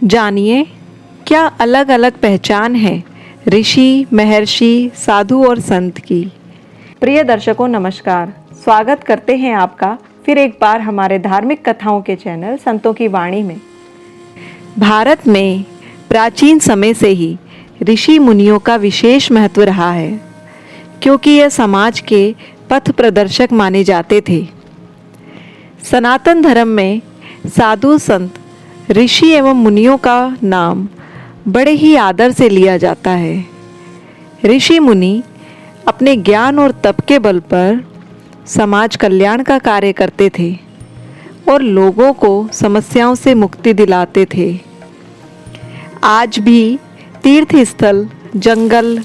जानिए क्या अलग अलग पहचान है ऋषि, महर्षि, साधु और संत की। प्रिय दर्शकों नमस्कार, स्वागत करते हैं आपका फिर एक बार हमारे धार्मिक कथाओं के चैनल संतों की वाणी में। भारत में प्राचीन समय से ही ऋषि मुनियों का विशेष महत्व रहा है, क्योंकि यह समाज के पथ प्रदर्शक माने जाते थे। सनातन धर्म में साधु, संत, ऋषि एवं मुनियों का नाम बड़े ही आदर से लिया जाता है। ऋषि मुनि अपने ज्ञान और तप के बल पर समाज कल्याण का कार्य करते थे और लोगों को समस्याओं से मुक्ति दिलाते थे। आज भी तीर्थ स्थल, जंगल,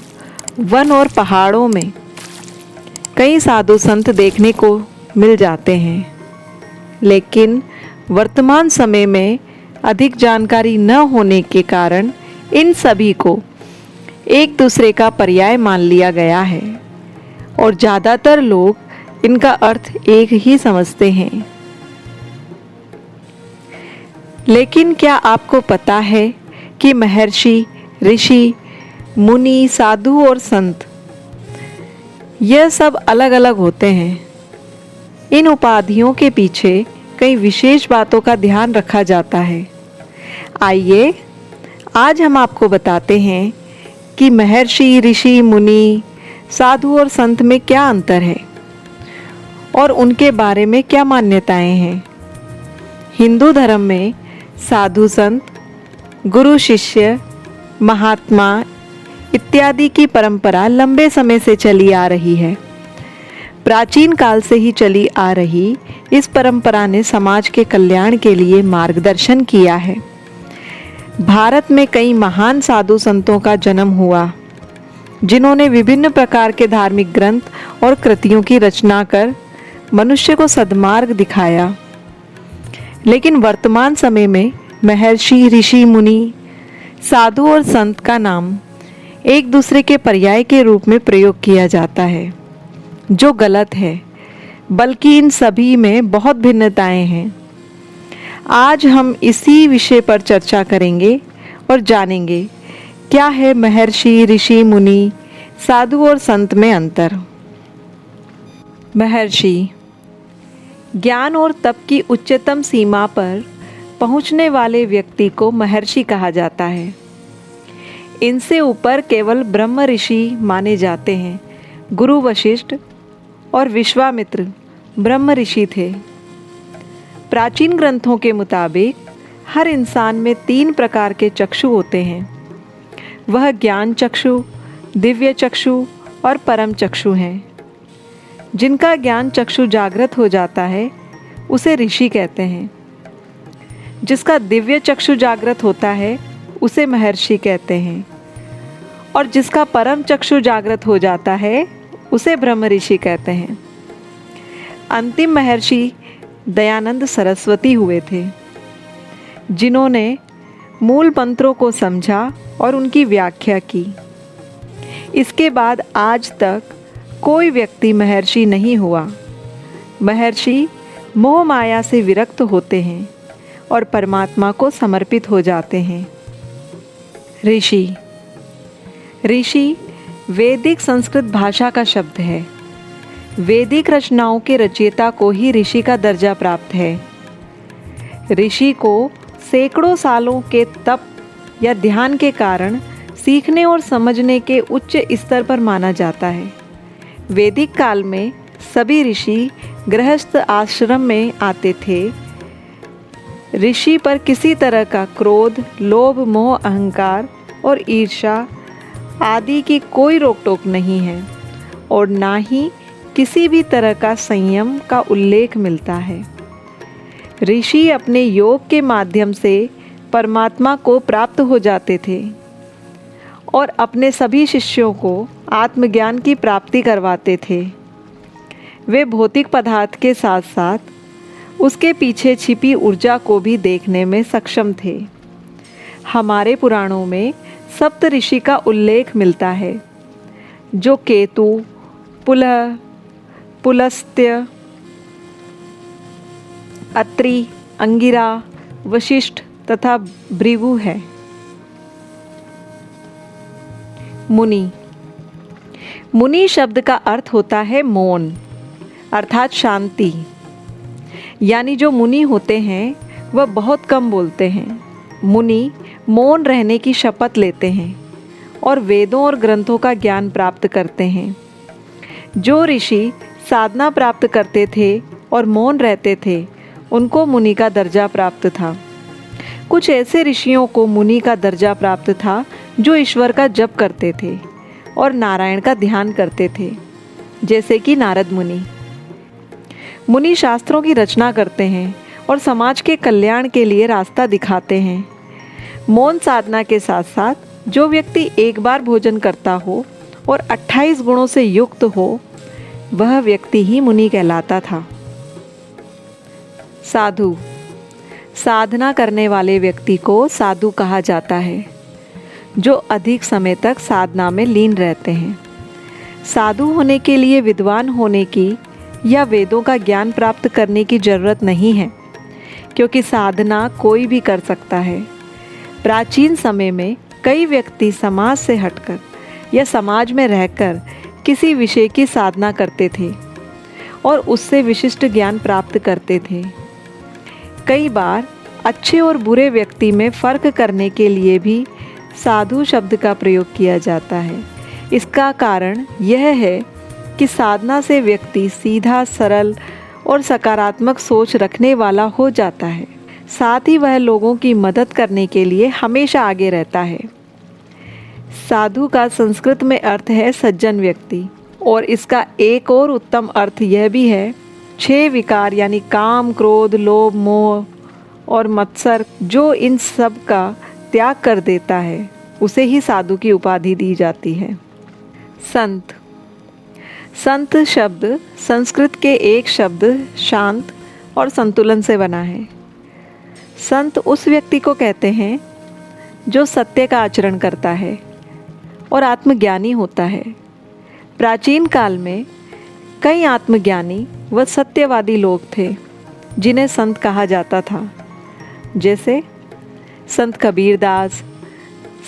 वन और पहाड़ों में कई साधु संत देखने को मिल जाते हैं, लेकिन वर्तमान समय में अधिक जानकारी न होने के कारण इन सभी को एक दूसरे का पर्याय मान लिया गया है और ज़्यादातर लोग इनका अर्थ एक ही समझते हैं। लेकिन क्या आपको पता है कि महर्षि, ऋषि, मुनि, साधु और संत यह सब अलग अलग होते हैं। इन उपाधियों के पीछे कई विशेष बातों का ध्यान रखा जाता है। आइए आज हम आपको बताते हैं कि महर्षि, ऋषि, मुनि, साधु और संत में क्या अंतर है और उनके बारे में क्या मान्यताएं हैं। हिंदू धर्म में साधु संत, गुरु शिष्य, महात्मा इत्यादि की परंपरा लंबे समय से चली आ रही है। प्राचीन काल से ही चली आ रही इस परंपरा ने समाज के कल्याण के लिए मार्गदर्शन किया है। भारत में कई महान साधु संतों का जन्म हुआ, जिन्होंने विभिन्न प्रकार के धार्मिक ग्रंथ और कृतियों की रचना कर मनुष्य को सद्मार्ग दिखाया। लेकिन वर्तमान समय में महर्षि, ऋषि, मुनि, साधु और संत का नाम एक दूसरे के पर्याय के रूप में प्रयोग किया जाता है, जो गलत है। बल्कि इन सभी में बहुत भिन्नताएं हैं। आज हम इसी विषय पर चर्चा करेंगे और जानेंगे क्या है महर्षि, ऋषि, मुनि, साधु और संत में अंतर। महर्षि ज्ञान और तप की उच्चतम सीमा पर पहुंचने वाले व्यक्ति को महर्षि कहा जाता है। इनसे ऊपर केवल ब्रह्म ऋषि माने जाते हैं। गुरु वशिष्ठ और विश्वामित्र ब्रह्म ऋषि थे। प्राचीन ग्रंथों के मुताबिक हर इंसान में 3 प्रकार के चक्षु होते हैं। वह ज्ञान चक्षु, दिव्य चक्षु और परम चक्षु हैं। जिनका ज्ञान चक्षु जागृत हो जाता है उसे ऋषि कहते हैं। जिसका दिव्य चक्षु जागृत होता है उसे महर्षि कहते हैं और जिसका परम चक्षु जागृत हो जाता है उसे ब्रह्म ऋषि कहते हैं। अंतिम महर्षि दयानंद सरस्वती हुए थे, जिन्होंने मूल मंत्रों को समझा और उनकी व्याख्या की। इसके बाद आज तक कोई व्यक्ति महर्षि नहीं हुआ। महर्षि मोह माया से विरक्त होते हैं और परमात्मा को समर्पित हो जाते हैं। ऋषि ऋषि वैदिक संस्कृत भाषा का शब्द है। वैदिक रचनाओं के रचयिता को ही ऋषि का दर्जा प्राप्त है। ऋषि को सैकड़ों सालों के तप या ध्यान के कारण सीखने और समझने के उच्च स्तर पर माना जाता है। वैदिक काल में सभी ऋषि गृहस्थ आश्रम में आते थे। ऋषि पर किसी तरह का क्रोध, लोभ, मोह, अहंकार और ईर्ष्या आदि की कोई रोक टोक नहीं है और ना ही किसी भी तरह का संयम का उल्लेख मिलता है। ऋषि अपने योग के माध्यम से परमात्मा को प्राप्त हो जाते थे और अपने सभी शिष्यों को आत्मज्ञान की प्राप्ति करवाते थे। वे भौतिक पदार्थ के साथ साथ उसके पीछे छिपी ऊर्जा को भी देखने में सक्षम थे। हमारे पुराणों में सप्त ऋषि का उल्लेख मिलता है, जो केतु, पुलह, पुलस्त्य, अत्रि, अंगिरा, वशिष्ठ, तथा भृगु है। मुनि। मुनि शब्द का अर्थ होता है मौन अर्थात शांति। यानी जो मुनि होते हैं वह बहुत कम बोलते हैं। मुनि मौन रहने की शपथ लेते हैं और वेदों और ग्रंथों का ज्ञान प्राप्त करते हैं। जो ऋषि साधना प्राप्त करते थे और मौन रहते थे उनको मुनि का दर्जा प्राप्त था। कुछ ऐसे ऋषियों को मुनि का दर्जा प्राप्त था जो ईश्वर का जप करते थे और नारायण का ध्यान करते थे, जैसे कि नारद मुनि। मुनि शास्त्रों की रचना करते हैं और समाज के कल्याण के लिए रास्ता दिखाते हैं। मौन साधना के साथ साथ जो व्यक्ति एक बार भोजन करता हो और 28 गुणों से युक्त हो वह व्यक्ति ही मुनि कहलाता था। साधु। साधना करने वाले व्यक्ति को साधु कहा जाता है, जो अधिक समय तक साधना में लीन रहते हैं। साधु होने के लिए विद्वान होने की या वेदों का ज्ञान प्राप्त करने की जरूरत नहीं है, क्योंकि साधना कोई भी कर सकता है। प्राचीन समय में कई व्यक्ति समाज से हटकर या समाज में रहकर किसी विषय की साधना करते थे और उससे विशिष्ट ज्ञान प्राप्त करते थे। कई बार अच्छे और बुरे व्यक्ति में फ़र्क करने के लिए भी साधु शब्द का प्रयोग किया जाता है। इसका कारण यह है कि साधना से व्यक्ति सीधा, सरल और सकारात्मक सोच रखने वाला हो जाता है। साथ ही वह लोगों की मदद करने के लिए हमेशा आगे रहता है। साधु का संस्कृत में अर्थ है सज्जन व्यक्ति, और इसका एक और उत्तम अर्थ यह भी है 6 विकार यानी काम, क्रोध, लोभ, मोह और मत्सर, जो इन सब का त्याग कर देता है उसे ही साधु की उपाधि दी जाती है। संत। संत शब्द संस्कृत के एक शब्द शांत और संतुलन से बना है। संत उस व्यक्ति को कहते हैं जो सत्य का आचरण करता है और आत्मज्ञानी होता है। प्राचीन काल में कई आत्मज्ञानी व सत्यवादी लोग थे जिन्हें संत कहा जाता था, जैसे संत कबीरदास,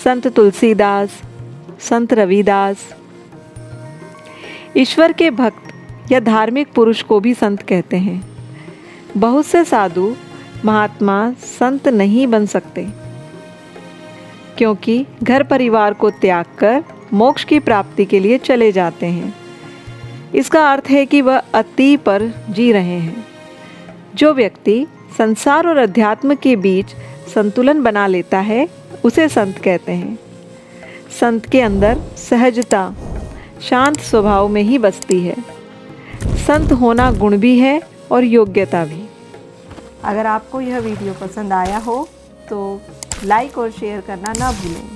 संत तुलसीदास, संत रविदास। ईश्वर के भक्त या धार्मिक पुरुष को भी संत कहते हैं। बहुत से साधु महात्मा संत नहीं बन सकते, क्योंकि घर परिवार को त्याग कर मोक्ष की प्राप्ति के लिए चले जाते हैं। इसका अर्थ है कि वह अति पर जी रहे हैं। जो व्यक्ति संसार और अध्यात्म के बीच संतुलन बना लेता है उसे संत कहते हैं। संत के अंदर सहजता, शांत स्वभाव में ही बसती है। संत होना गुण भी है और योग्यता भी। अगर आपको यह वीडियो पसंद आया हो तो लाइक और शेयर करना ना भूलें।